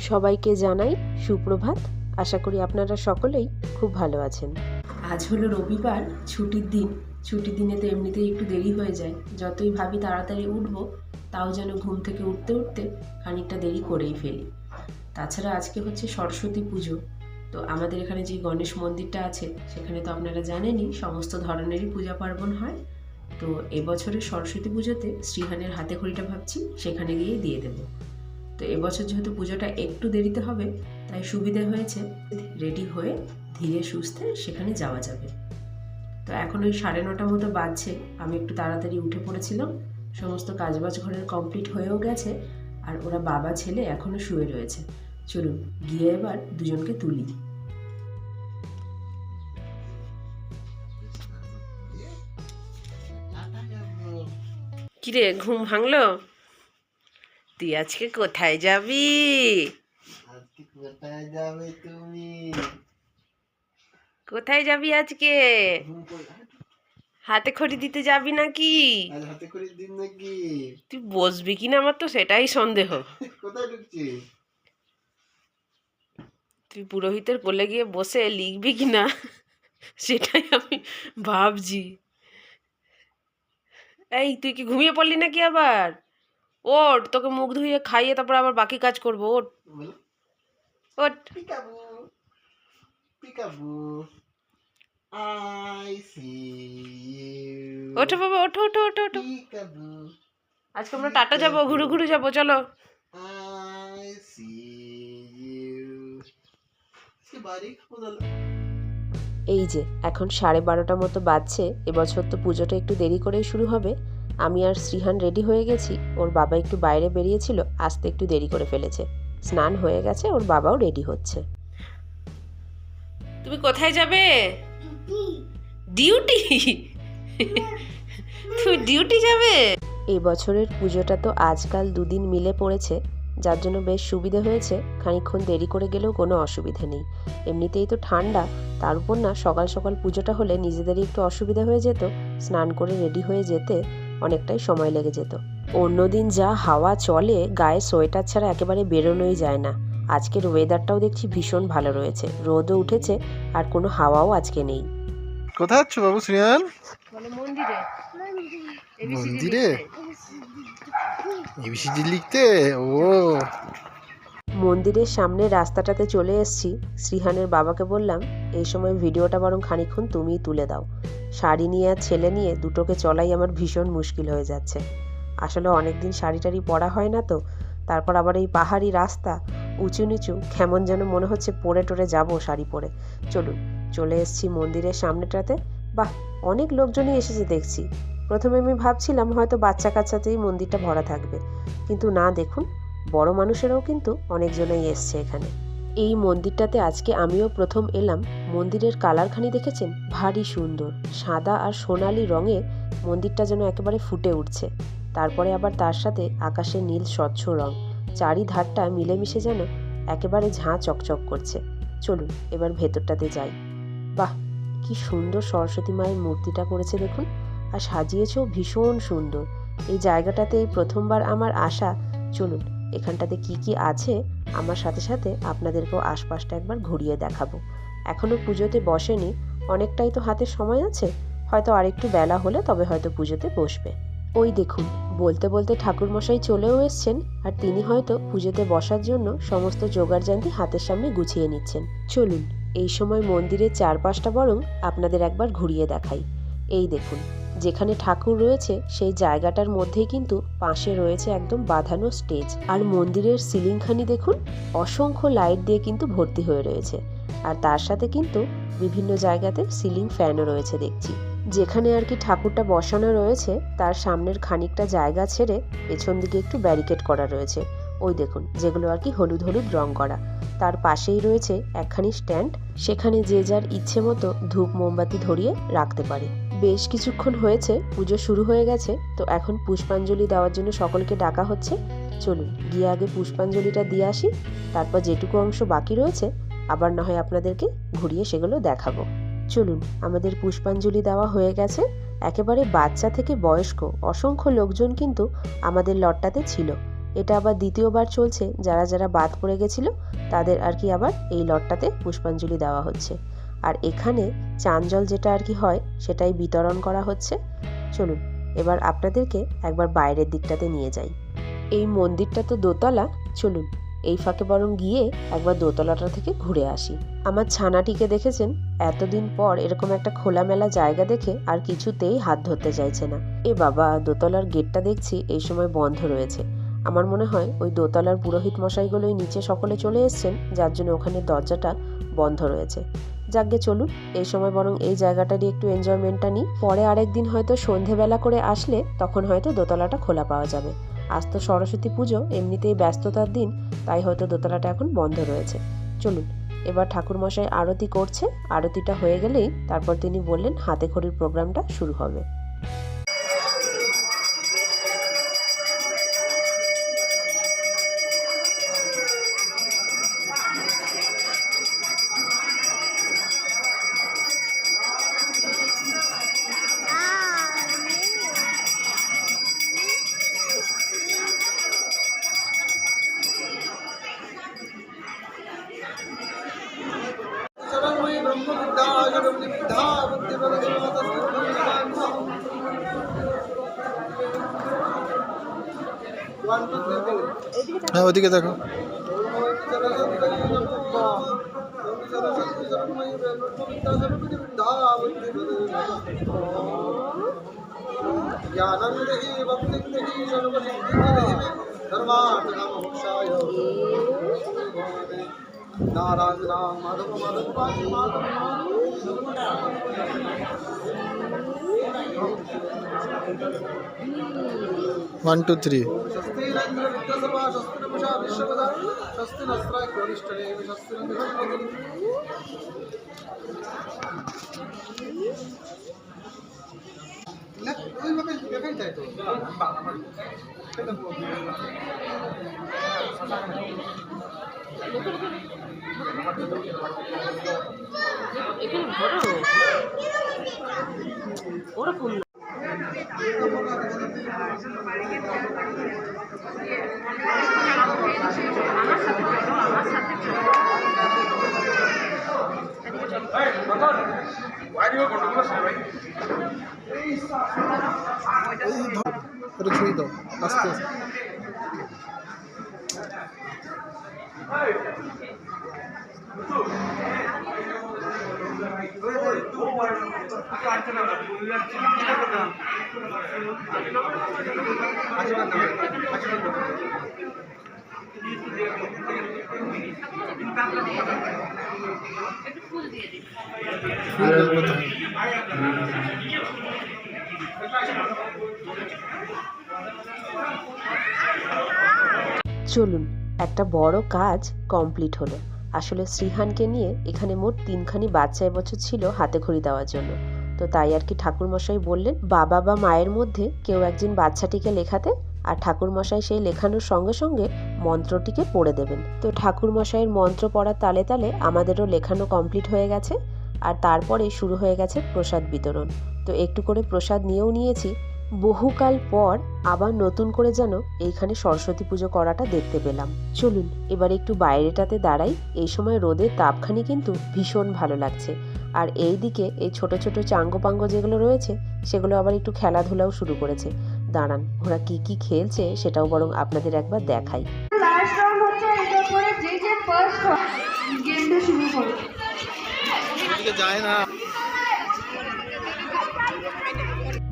সবাইকে জানাই সুপ্রভাত। আশা করি আপনারা সকলেই খুব ভালো আছেন। আজ হলো রবিবার, ছুটির দিন। ছুটির দিনে তো এমনিতেই একটু দেরি হয়ে যায়। যতই ভাবি তাড়াতাড়ি উঠবো, তাও যেন ঘুম থেকে উঠতে উঠতে খানিকটা দেরি করেই ফেলি। তাছাড়া আজকে হচ্ছে সরস্বতী পুজো। তো আমাদের এখানে যে গণেশ মন্দিরটা আছে, সেখানে তো আপনারা জানেনই সমস্ত ধরনেরই পূজা পার্বণ হয়। তো এবছরের সরস্বতী পুজোতে শ্রীহানের হাতে খড়িটা ভাবছি সেখানে গিয়ে দিয়ে দেবো। তো এবছর যেহেতু পুজোটা একটু দেরিতে হবে, তাই সুবিধে হয়েছে, রেডি হয়ে ধীরে সুস্থে সেখানে যাওয়া যাবে। তো এখন ওই 9:30 মতো বাজছে। আমি একটু তাড়াতাড়ি উঠে পড়েছিলাম, সমস্ত কাজবাজ ঘরের কমপ্লিট হয়েও গেছে, আর ওরা বাবা ছেলে এখনও শুয়ে রয়েছে। চলুন গিয়ে এবার দুজনকে তুলি। কিরে, ঘুম ভাঙলো? তুই আজকে কোথায় যাবি? আজকে কোথায় যাবে তুমি? কোথায় যাবি আজকে? হাতে খড়ি দিতে যাবি নাকি? আজ হাতে করে দিন নাকি? তুই বসবি কিনা আমার তো সেটাই সন্দেহ। কোথায় ঢুকছি? তুই পুরোহিতের কোলে গিয়ে বসে লিখবি কিনা সেটাই আমি ভাবছি। এই, তুই কি ঘুমিয়ে পড়লি নাকি আবার? ওঠ, তোকে মুখ ধুয়ে খাইয়ে তারপর আবার বাকি কাজ করবো। ওঠ বলো ওঠ। Peekaboo peekaboo I see you ওঠো বাবা, ওঠো ওঠো ওঠো ওঠো। পিকাবু আজকে আমরা টাটা যাবো, ঘুরু ঘুরু যাবো, চলো। আই সি ইউ সে বাড়ি কোথায়? এই যে এখন 12:30 মতো বাজছে। এবছর তো পুজোটা একটু দেরি করেই শুরু হবে। আমি আর শ্রীহান রেডি হয়ে গেছি। ওর বাবা একটু বাইরে বেরিয়েছিল, আসতে একটু দেরি করে ফেলেছে। স্নান হয়ে গেছে, ওর বাবাও রেডি হচ্ছে। তুমি কোথায় যাবে? ডিউটি? তুমি ডিউটি যাবে? এই বছরের পুজোটা তো আজকাল দুদিন মিলে পড়েছে, যার জন্য বেশ সুবিধে হয়েছে। খানিকক্ষণ দেরি করে গেলেও কোনো অসুবিধা নেই। এমনিতেই তো ঠান্ডা, তার উপর না সকাল সকাল পুজোটা হলে নিজেদেরই একটু অসুবিধা হয়ে যেত। স্নান করে রেডি হয়ে যেতে অনেকটাই সময় লেগে যেত। অন্যদিন যা হাওয়া চলে, গায়ে সোয়েটার ছাড়া একেবারে বেরোনোই যায় না। আজকের ওয়েদারটাও দেখছি ভীষণ ভালো রয়েছে, রোদও উঠেছে আর কোনো হাওয়াও আজকে নেই। কোথায় যাচ্ছ বাবু শ্রীয়ান? মন্দিরে। মন্দিরে এবিসিডি লিখতে? ও মন্দিরের সামনে রাস্তাটাতে চলে এসেছি। শ্রীহানের বাবাকে বললাম, এই সময় ভিডিওটা বরং খানিকক্ষণ তুমিই তুলে দাও। শাড়ি নিয়ে আর ছেলে নিয়ে দুটোকে চলাই আমার ভীষণ মুশকিল হয়ে যাচ্ছে। আসলে অনেকদিন শাড়ি টাড়ি পরা হয় না তো, তারপর আবার এই পাহাড়ি রাস্তা, উঁচু নিচু, কেমন যেন মনে হচ্ছে পরে টরে যাবো শাড়ি পরে। চলুন, চলে এসেছি মন্দিরের সামনেটাতে। বাহ, অনেক লোকজনই এসেছে দেখছি। প্রথমে আমি ভাবছিলাম হয়তো বাচ্চা কাচ্চাতেই মন্দিরটা ভরা থাকবে, কিন্তু না, দেখুন বড় মানুষেরাও কিন্তু অনেকজনেই এসছে এখানে। এই মন্দিরটাতে আজকে আমিও প্রথম এলাম। মন্দিরের কালারখানি দেখেছেন? ভারী সুন্দর, সাদা আর সোনালি রঙে মন্দিরটা যেন একেবারে ফুটে উঠছে। তারপরে আবার তার সাথে আকাশের নীল স্বচ্ছ রং, চারিধারটা মিলেমিশে যেন একেবারে ঝাঁ চকচক করছে। চলুন এবার ভেতরটাতে যাই। বাহ, কি সুন্দর সরস্বতী মায়ের মূর্তিটা করেছে দেখুন, আর সাজিয়েছেও ভীষণ সুন্দর। এই জায়গাটাতে এই প্রথমবার আমার আসা। চলুন এখানটাতে কি কি আছে আমার সাথে সাথে আপনাদেরকেও আশপাশটা একবার ঘুরিয়ে দেখাবো। এখনো পুজোতে বসেনি, অনেকটাই তো হাতে সময় আছে। হয়তো আরেকটু বেলা হলে তবে হয়তো পুজোতে বসবে। ওই দেখুন, বলতে বলতে ঠাকুরমশাই চলেও এসছেন, আর তিনি হয়তো পুজোতে বসার জন্য সমস্ত জোগাড়জান্তি হাতের সামনে গুছিয়ে নিচ্ছেন। চলুন এই সময় মন্দিরের চারপাশটা বরং আপনাদের একবার ঘুরিয়ে দেখাই। এই দেখুন, যেখানে ঠাকুর রয়েছে সেই জায়গাটার মধ্যেই কিন্তু পাশে রয়েছে একদম বাঁধানো স্টেজ। আর মন্দিরের সিলিংখানি দেখুন, অসংখ্য লাইট দিয়ে কিন্তু ভর্তি হয়ে রয়েছে। আর তার সাথে কিন্তু বিভিন্ন জায়গাতে সিলিং ফ্যানও রয়েছে দেখছি। যেখানে আর কি ঠাকুরটা বসানো রয়েছে তার সামনের খানিকটা জায়গা ছেড়ে পেছন দিকে একটু ব্যারিকেড করা রয়েছে। ওই দেখুন, যেগুলো আর কি হলুদ হলুদ রং করা। তার পাশেই রয়েছে একখানি স্ট্যান্ড, সেখানে যে যার ইচ্ছে মতো ধূপ মোমবাতি ধরিয়ে রাখতে পারে। বেশ কিছুক্ষণ হয়েছে পুজো শুরু হয়ে গেছে, তো এখন পুষ্পাঞ্জলি দেওয়ার জন্য সকলকে ডাকা হচ্ছে। চলুন গিয়ে আগে পুষ্পাঞ্জলিটা দিয়ে আসি, তারপর যেটুকু অংশ বাকি রয়েছে আবার না হয় আপনাদেরকে ঘুরিয়ে সেগুলো দেখাবো। চলুন, আমাদের পুষ্পাঞ্জলি দেওয়া হয়ে গেছে। একেবারে বাচ্চা থেকে বয়স্ক অসংখ্য লোকজন কিন্তু আমাদের লটটাতে ছিল। এটা আবার দ্বিতীয়বার চলছে, যারা যারা বাদ পড়ে গেছিল তাদের আর কি আবার এই লটটাতে পুষ্পাঞ্জলি দেওয়া হচ্ছে। আর এখানে চান জল যেটা আর কি হয় সেটাই বিতরণ করা হচ্ছে। চলুন এবার আপনাদেরকে একবার বাইরের দিকটাতে নিয়ে যাই। এই মন্দিরটা তো দোতলা, চলুন এই ফাঁকে বরং গিয়ে একবার দোতলাটা থেকে ঘুরে আসি। আমার ছানাটিকে দেখেছেন, এতদিন পর এরকম একটা খোলামেলা জায়গা দেখে আর কিছুতেই হাত ধরতে চাইছে না। এ বাবা, দোতলার গেটটা দেখছি এই সময় বন্ধ রয়েছে। আমার মনে হয় ওই দোতলার পুরোহিত মশাইগুলোই নিচে সকলে চলে এসছেন, যার জন্য ওখানে দরজাটা বন্ধ রয়েছে। যাকগে চলুন এই সময় বরং এই জায়গাটারই একটু এনজয়মেন্টটা নিই। পরে আরেকদিন হয়তো সন্ধেবেলা করে আসলে তখন হয়তো দোতলাটা খোলা পাওয়া যাবে। আজ তো সরস্বতী পুজো, এমনিতেই ব্যস্ততার দিন, তাই হয়তো দোতলাটা এখন বন্ধ রয়েছে। চলুন এবার ঠাকুরমশাই আরতি করছে, আরতিটা হয়ে গেলেই তারপর তিনি বললেন হাতে খড়ির প্রোগ্রামটা শুরু হবে। হ্যাঁ, ওদিকে দেখো। नारायण माधव माधव माधव 1 2 3 शस्त्रेन्द्र विद्यासभा शस्त्रमुषा विश्वपदा शस्त्र नस्त्राय कोनिष्ठने शस्त्र निहंपति না ওই ভাবে দেখাই যায় তো এখানে ধরো ওরকম ছুঁই দাও আস্তে আস্তে। চলুন একটা বড় কাজ কমপ্লিট হলো। আসলে শ্রীহানকে নিয়ে এখানে মোট 3খানি বাচ্চা এবছর ছিল হাতে খড়ি দেওয়ার জন্য। তো তাই আর কি ঠাকুরমশাই বললেন বাবা বা মায়ের মধ্যে কেউ একজন বাচ্চাটিকে লেখাতে, আর ঠাকুরমশাই সেই লেখানোর সঙ্গে সঙ্গে মন্ত্রটিকে পড়ে দেবেন। তো ঠাকুরমশাইয়ের মন্ত্র পড়ার তালে তালে আমাদেরও লেখানো কমপ্লিট হয়ে গেছে, আর তারপরে শুরু হয়ে গেছে প্রসাদ বিতরণ। তো একটু করে প্রসাদ নিয়েও নিয়েছি। বহুকাল পর আবার নতুন করে যেন এইখানে সরস্বতী পুজো করাটা দেখতে পেলাম। চলুন এবার একটু বাইরেটাতে দাঁড়াই। এই সময় রোদের তাপখানি কিন্তু ভীষণ ভালো লাগছে। আর এই দিকে এই ছোট ছোট চাঙ্গপাঙ্গ যেগুলো রয়েছে সেগুলো আবার একটু খেলাধুলাও শুরু করেছে। দাঁড়ান ওরা কি কি খেলছে সেটাও বরং আপনাদের একবার দেখাই। লাস্ট রাউন্ড হচ্ছে এটা করে যে ফার্স্ট গেমটা শুরু করে এদিকে যায় না।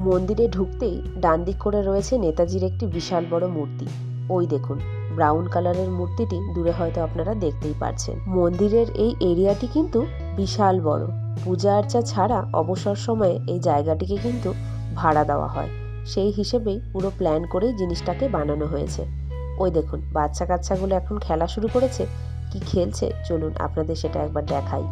মন্দিরে ঢুকতেই ডান দিক করে রয়েছে নেতাজির একটি বিশাল বড় মূর্তি। ওই দেখুন ব্রাউন কালারের মূর্তিটি দূরে হয়তো আপনারা দেখতেই পারছেন। মন্দিরের এই এরিয়াটি কিন্তু বিশাল বড়। পূজা আর্চা ছাড়া অবসর সময়ে এই জায়গাটিকে কিন্তু ভাড়া দেওয়া হয়। সেই হিসেবেই পুরো প্ল্যান করেই জিনিসটাকে বানানো হয়েছে। ওই দেখুন বাচ্চা কাচ্চাগুলো এখন খেলা শুরু করেছে। কি খেলছে চলুন আপনাদের সেটা একবার দেখাই।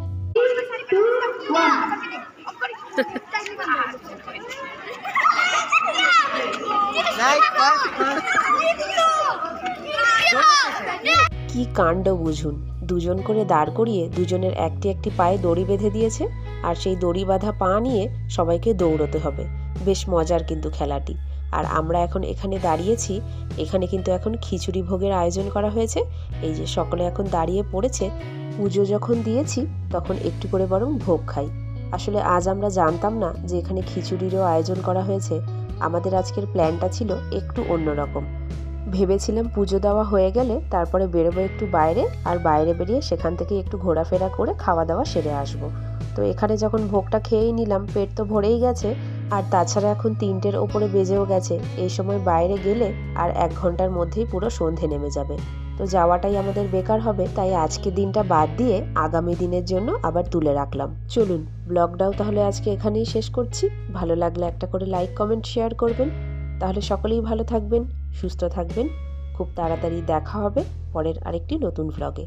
কি কাণ্ড বুঝুন, দুজন করে দাঁড় করিয়ে দুজনের একটি একটি পায়ে দড়ি বেঁধে দিয়েছে, আর সেই দড়ি বাঁধা পা নিয়ে সবাইকে দৌড়তে হবে। বেশ মজার কিন্তু খেলাটি। আর আমরা এখন এখানে দাঁড়িয়েছি, এখানে কিন্তু এখন খিচুড়ি ভোগের আয়োজন করা হয়েছে। এই যে সকলে এখন দাঁড়িয়ে পড়েছে। পুজো যখন দিয়েছি তখন একটু করে বরং ভোগ খাই। আসলে আজ আমরা জানতাম না যে এখানে খিচুড়িরও আয়োজন করা হয়েছে। আমাদের আজকের প্ল্যানটা ছিল একটু অন্যরকম। ভেবেছিলাম পুজো দেওয়া হয়ে গেলে তারপরে বেরোবো একটু বাইরে, আর বাইরে বেরিয়ে সেখান থেকে একটু ঘোরাফেরা করে খাওয়া দাওয়া সেরে আসব। তো এখানে যখন ভোগটা খেয়েই নিলাম, পেট তো ভরেই গেছে, আর তাছাড়া এখন 3টের ওপরে বেজেও গেছে। এই সময় বাইরে গেলে আর 1 ঘন্টার মধ্যেই পুরো সন্ধে নেমে যাবে, তো যাওয়াটাই আমাদের বেকার হবে। তাই আজকে দিনটা বাদ দিয়ে আগামী দিনের জন্য আবার তুলে রাখলাম। চলুন ব্লগটাও তাহলে আজকে এখানেই শেষ করছি। ভালো লাগলে একটা করে লাইক, কমেন্ট, শেয়ার করবেন। তাহলে সকলেই ভালো থাকবেন, সুস্থ থাকবেন। খুব তাড়াতাড়ি দেখা হবে পরের আরেকটি নতুন ভ্লগে।